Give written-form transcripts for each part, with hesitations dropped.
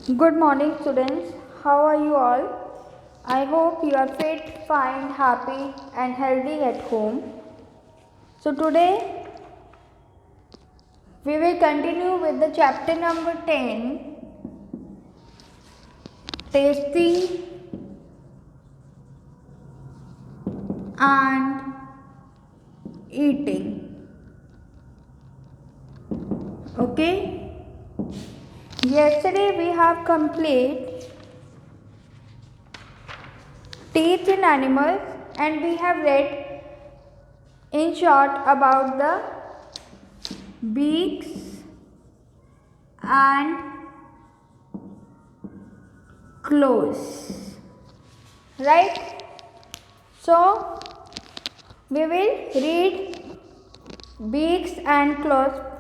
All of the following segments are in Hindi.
Good morning, students. How are you all? I hope you are fit, fine, happy, and healthy at home. So, today we will continue with the chapter number 10, Tasting and Eating. Okay? Yesterday we have completed teeth in animals and we have read in short about the beaks and claws, right? So we will read beaks and claws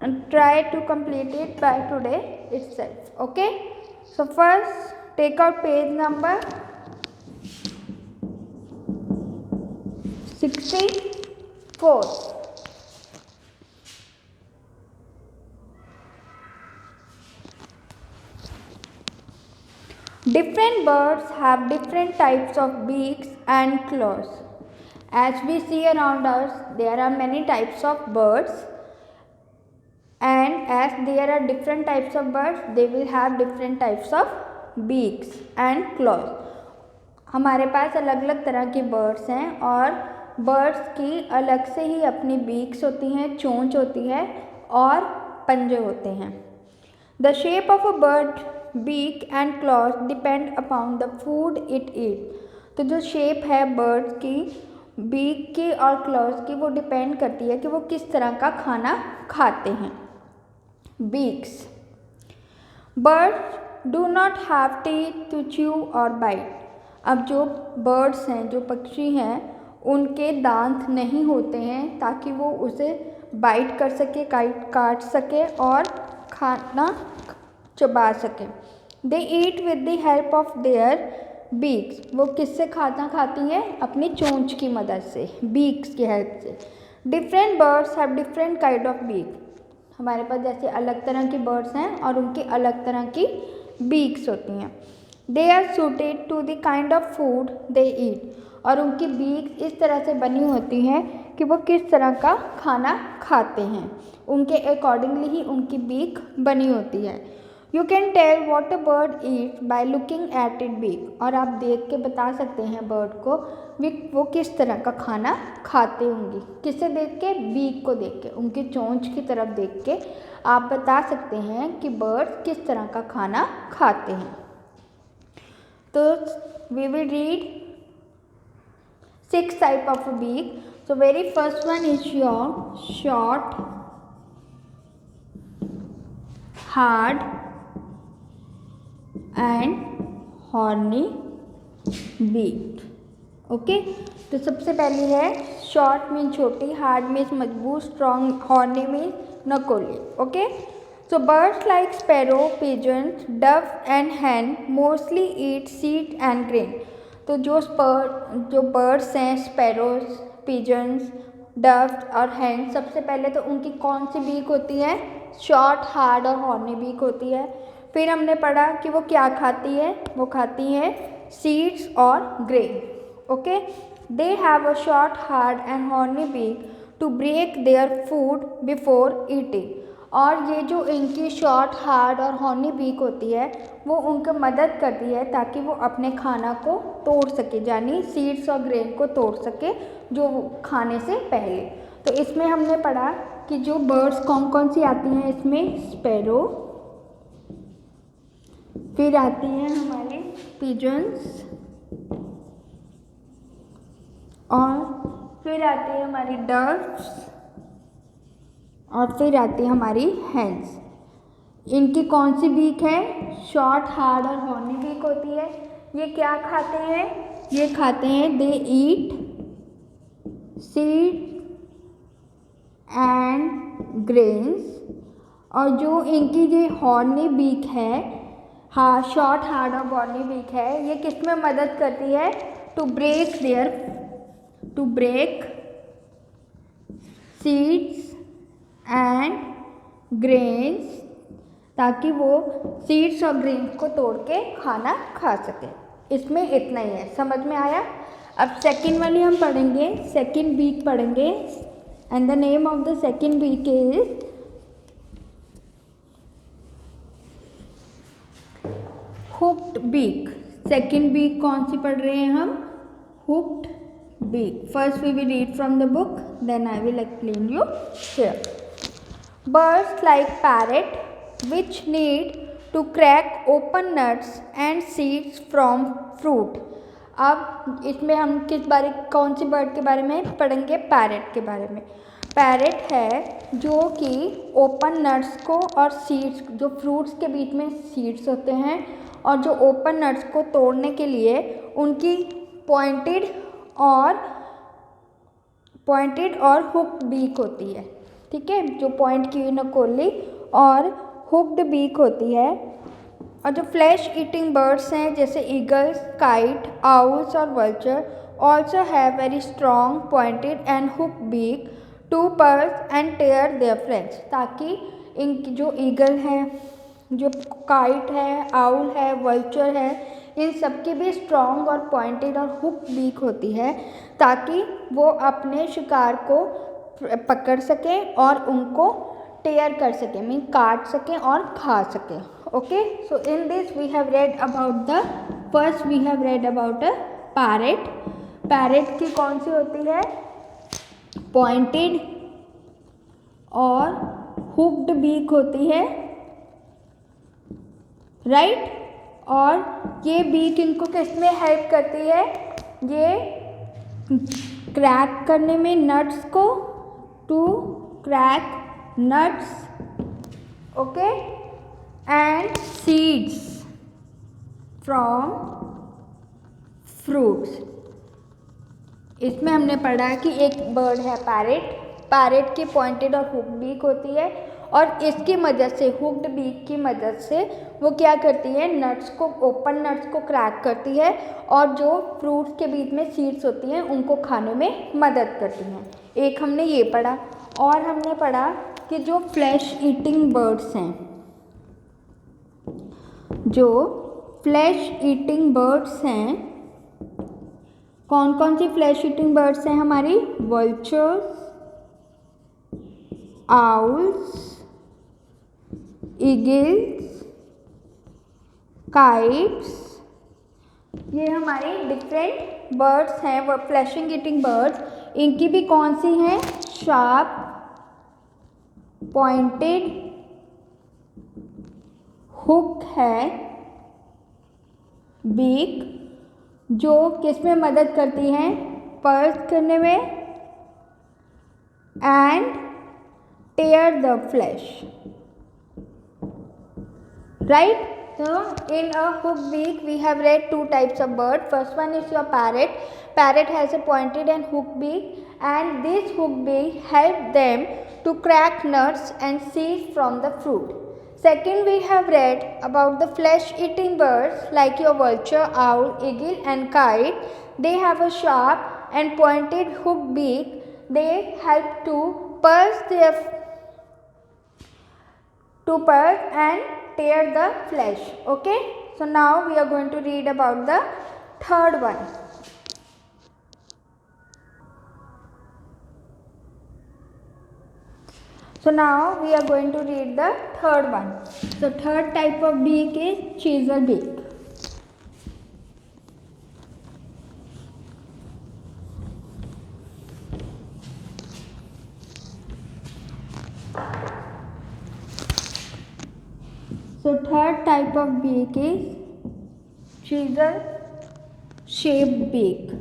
and try to complete it by today itself. Okay, so first take out page number 64. Different birds have different types of beaks and claws. As we see around us, there are many types of birds, and as there are different types of birds, they will have different types of beaks and claws. हमारे पास अलग अलग तरह के बर्ड्स हैं और बर्ड्स की अलग से ही अपनी बीक्स होती हैं, चोंच होती है और पंजे होते हैं. The shape of a bird beak and claws depend upon the food it eats. तो जो शेप है बर्ड की बीक की और क्लॉज की वो डिपेंड करती है कि वो किस तरह का खाना खाते हैं. Beaks. Birds do not have teeth to chew or bite. अब जो बर्ड्स हैं, जो पक्षी हैं, उनके दांत नहीं होते हैं ताकि वो उसे बाइट कर सके, काट सके और खाना चबा सके. They eat with the help of their beaks. वो किससे खाना खाती हैं? अपनी चोंच की मदद से, बीक्स की हेल्प से. Different birds have different kind of beak. हमारे पास जैसे अलग तरह की बर्ड्स हैं और उनकी अलग तरह की बीक्स होती हैं. They are suited to the kind of food they eat. और उनकी बीक्स इस तरह से बनी होती हैं कि वो किस तरह का खाना खाते हैं, उनके अकॉर्डिंगली ही उनकी बीक बनी होती है. You can tell what a bird eat by looking at it beak. और आप देख के बता सकते हैं बर्ड को वो किस तरह का खाना खाते होंगे. किससे देख के? बीक को देख के, उनकी चोंच की तरफ देख के आप बता सकते हैं कि बर्ड किस तरह का खाना खाते हैं. तो we will read 6 type of beak. So very first one is your short, hard and horny beak. Okay, तो सबसे पहली है शॉर्ट मीन छोटी, हार्ड मीन्स मजबूत, स्ट्रॉन्ग, हॉर्नी मीन्स नकोली. Okay, so birds like sparrow, pigeons, dove and hen mostly eat seed and grain. तो जो बर्ड्स हैं, स्पैरोज, पिजन्स, डव और हैन, सबसे पहले तो उनकी कौन सी बीक होती है? शॉर्ट, हार्ड और हॉर्नी बीक होती है. फिर हमने पढ़ा कि वो क्या खाती है? वो खाती है सीड्स और grain. Okay, they have a short, hard and horny beak to break their food before eating. और ये जो इनकी शॉर्ट, हार्ड और हॉर्नी बीक होती है वो उनको मदद करती है ताकि वो अपने खाना को तोड़ सके, यानी सीड्स और ग्रेन को तोड़ सके जो खाने से पहले. तो इसमें हमने पढ़ा कि जो बर्ड्स कौन कौन सी आती हैं इसमें? स्पैरो, फिर आती हैं हमारे पिजन्स, और फिर आती है हमारी डव्स, और फिर आती है हमारी हैंस. इनकी कौन सी बीक है? शॉर्ट, हार्ड और हॉर्नी बीक होती है. ये क्या खाते हैं? ये खाते हैं they eat seed and grains. और जो इनकी ये हॉर्नी बीक है, शॉर्ट, हार्ड और हॉर्नी बीक है, ये किस में मदद करती है? To break seeds and grains ताकि वो सीड्स और ग्रेन को तोड़ के खाना खा सके। इसमें इतना ही है, समझ में आया। अब सेकंड वाली हम पढ़ेंगे, सेकंड बीक पढ़ेंगे, and the name of the second beak is hooked beak. Second beak कौन सी पढ़ रहे हैं हम? Hooked beak. First we will read from the book, then I will explain you here. Birds like parrot which need to crack open nuts and seeds from fruit। अब इसमें हम कौन सी बर्ड के बारे में पढ़ेंगे? पैरेट के बारे में। पैरेट है जो कि ओपन नट्स को और सीड्स, जो फ्रूट्स के बीच में सीड्स होते हैं और जो ओपन नट्स को तोड़ने के लिए उनकी पॉइंटेड और हुक्ड बीक होती है, ठीक है, जो पॉइंट की हुई नकोली और हुक्ड बीक होती है। और जो फ्लैश ईटिंग बर्ड्स हैं जैसे ईगल्स, काइट, आउल्स और vulture also have very strong pointed and hooked beak to pierce and tear their flesh. ताकि इनकी जो ईगल है, जो काइट है, आउल है, वल्चर है, इन सबकी भी स्ट्रॉन्ग और पॉइंटेड और हुक्ड बीक होती है ताकि वो अपने शिकार को पकड़ सकें और उनको टेयर कर सकें, मीन काट सकें और खा सकें। Okay, so in this we have read about the first we have read about a parrot. Parrot की कौन सी होती है? पॉइंटेड और हुक्ड बीक होती है, राइट। और ये बीक इनको किस में हेल्प करती है? ये क्रैक करने में नट्स को, to crack nuts, okay, and seeds from fruits। इसमें हमने पढ़ा कि एक बर्ड है पैरेट, पैरेट की पॉइंटेड और हुक्ड बीक होती है और इसकी मदद से, हुक्ड बीक की मदद से वो क्या करती है? नट्स को, ओपन नट्स को क्रैक करती है और जो फ्रूट्स के बीच में सीड्स होती हैं उनको खाने में मदद करती हैं। एक हमने ये पढ़ा और हमने पढ़ा कि जो फ्लैश ईटिंग बर्ड्स हैं, जो फ्लैश ईटिंग बर्ड्स हैं, कौन कौन सी फ्लैश ईटिंग बर्ड्स हैं हमारी? वल्चर्स, आउल्स, ईगल्स, काइट्स, ये हमारे डिफरेंट बर्ड्स हैं, वो फ्लैशिंग ईटिंग बर्ड्स। इनकी भी कौन सी हैं? शार्प पॉइंटेड हुक है बीक, जो किस में मदद करती हैं? पर्स करने में and tear the flash, right. So in a hook beak we have read two types of bird. First one is your parrot. Parrot has a pointed and hooked beak and this hooked beak help them to crack nuts and seeds from the fruit. Second we have read about the flesh eating birds like your vulture, owl, eagle and kite. They have a sharp and pointed hooked beak. They help to purse and tear the flesh. Okay, so now we are going to read about the third one. So now we are going to read the third one. So third type of beak is chisel beak. So third type of beak is chisel shaped beak.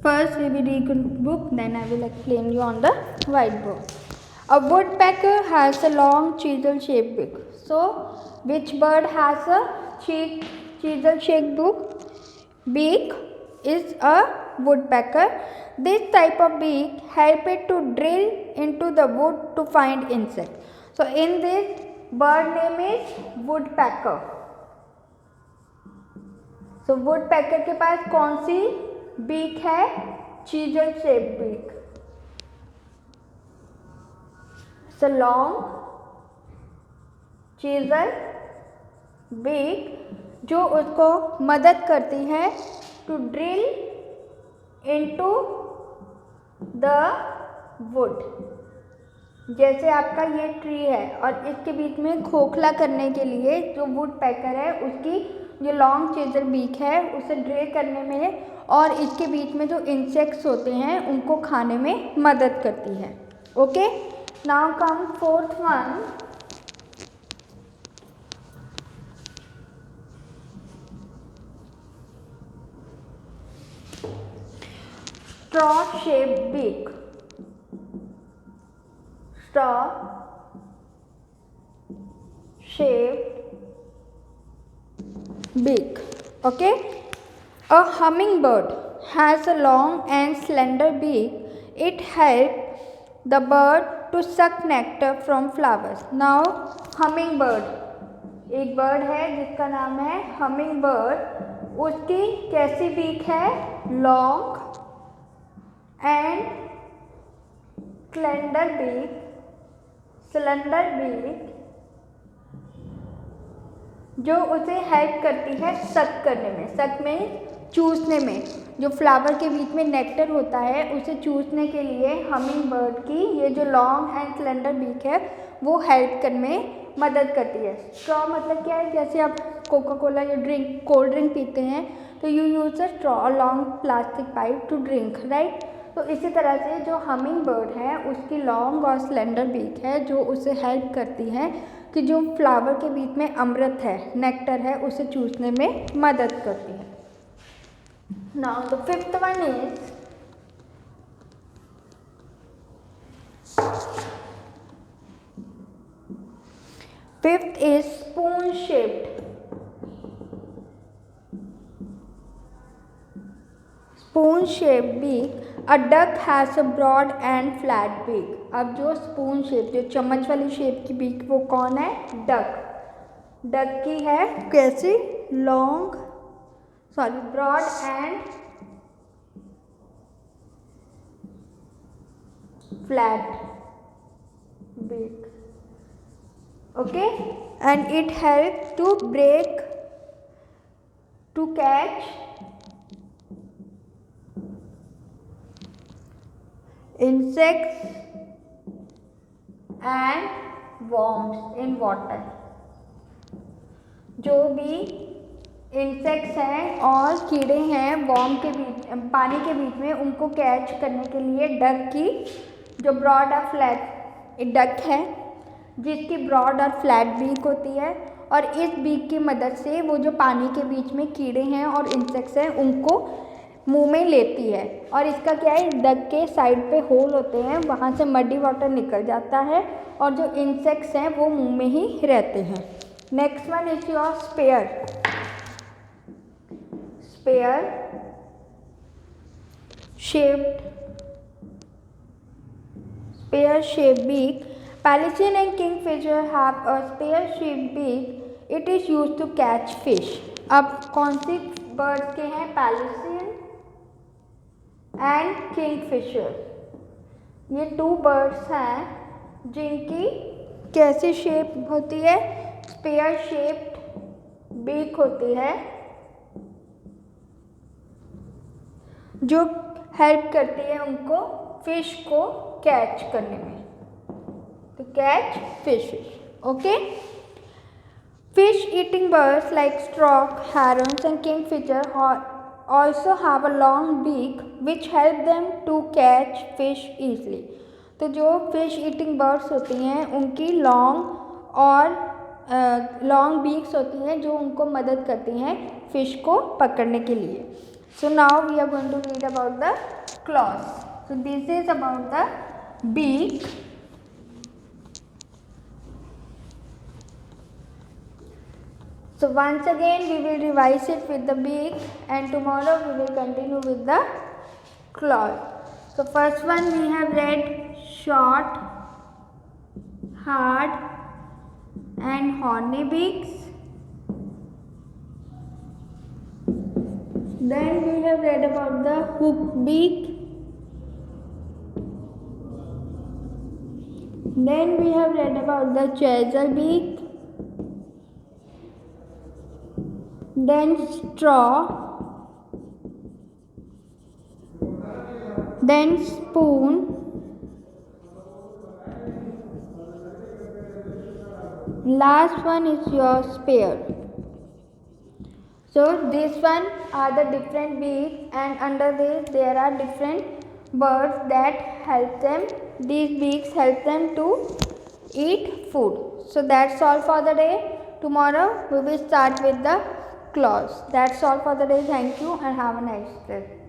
First we will read the book, then I will explain you on the whiteboard. A woodpecker has a long chisel shaped beak. So which bird has a chisel shaped beak? Is a woodpecker. This type of beak help it to drill into the wood to find insect. So in this bird name is woodpecker. So woodpecker के पास कौन सी बीक है? chisel shaped beak. So long chisel beak जो उसको मदद करती है to drill into the wood। जैसे आपका ये ट्री है और इसके बीच में खोखला करने के लिए जो वुड पैकर है उसकी जो लॉन्ग चेजर बीक है उसे ड्रिल करने में और इसके बीच में जो इंसेक्ट्स होते हैं उनको खाने में मदद करती है। Okay, now come fourth one. Straw shape beak. Straw shaped beak. Okay, a hummingbird has a long and slender beak. It helps the bird to suck nectar from flowers. Now hummingbird एक बर्ड है जिसका नाम है hummingbird। उसकी कैसी बीक है? Long and slender beak. Cylinder beak जो उसे हेल्प करती है सक करने में, सक में चूसने में। जो फ्लावर के बीच में नेक्टर होता है उसे चूसने के लिए हमिंग बर्ड की ये जो लॉन्ग एंड सिलेंडर बीक है वो हेल्प करने में मदद करती है। स्ट्रॉ मतलब क्या है? जैसे आप कोका कोला या कोल्ड ड्रिंक पीते हैं तो you use a straw long plastic pipe to drink, right. तो इसी तरह से जो हमिंग बर्ड है उसकी लॉन्ग और स्लेंडर बीक है जो उसे हेल्प करती है कि जो फ्लावर के बीच में अमृत है, नेक्टर है, उसे चूसने में मदद करती है। Now the fifth one is spoon shaped. Spoon shape beak. A duck has a broad and flat beak. अब जो स्पून शेप, जो चम्मच वाली शेप की बीक, वो कौन है? डक। डक की है कैसी? Long, broad and flat beak. Okay, and it help to break, to catch insects and worms in water। जो भी इंसेक्ट्स हैं और कीड़े हैं वॉर्म के बीच, पानी के बीच में, उनको कैच करने के लिए डक की जो ब्रॉड और फ्लैट डक है जिसकी ब्रॉड और फ्लैट बीक होती है और इस बीक की मदद से वो जो पानी के बीच में कीड़े हैं और इंसेक्ट्स हैं उनको मुंह में लेती है। और इसका क्या है? डक के साइड पे होल होते हैं, वहाँ से मडी वाटर निकल जाता है और जो इंसेक्ट्स हैं वो मुंह में ही रहते हैं। Next one is your spear. Spear shaped beak. Palicine and kingfisher have a spear shaped beak. It is used to catch fish। अब कौन सी बर्ड्स के हैं? Palicine and Kingfisher. ये टू बर्ड्स हैं जिनकी कैसी शेप होती है? स्पेयर शेप्ड बीक होती है जो हेल्प करती है उनको फिश को कैच करने में, to catch fishes। Okay, fish eating birds like stork, herons and kingfisher also have a long beak which help them to catch fish easily। तो जो फिश ईटिंग बर्ड्स होती हैं उनकी लॉन्ग बीक्स होती हैं जो उनको मदद करती हैं फिश को पकड़ने के लिए। So now we are going to read about the claws. So this is about the beak. So once again we will revise it with the beak and tomorrow we will continue with the claws. So first one we have read short, hard and horny beaks. Then we have read about the hook beak. Then we have read about the chesapeake, then straw, then spoon, last one is your spear. So this one are the different beaks, and under this there are different birds that help them. These beaks help them to eat food. So that's all for the day. Tomorrow we will start with the claws. That's all for the day. Thank you and have a nice day.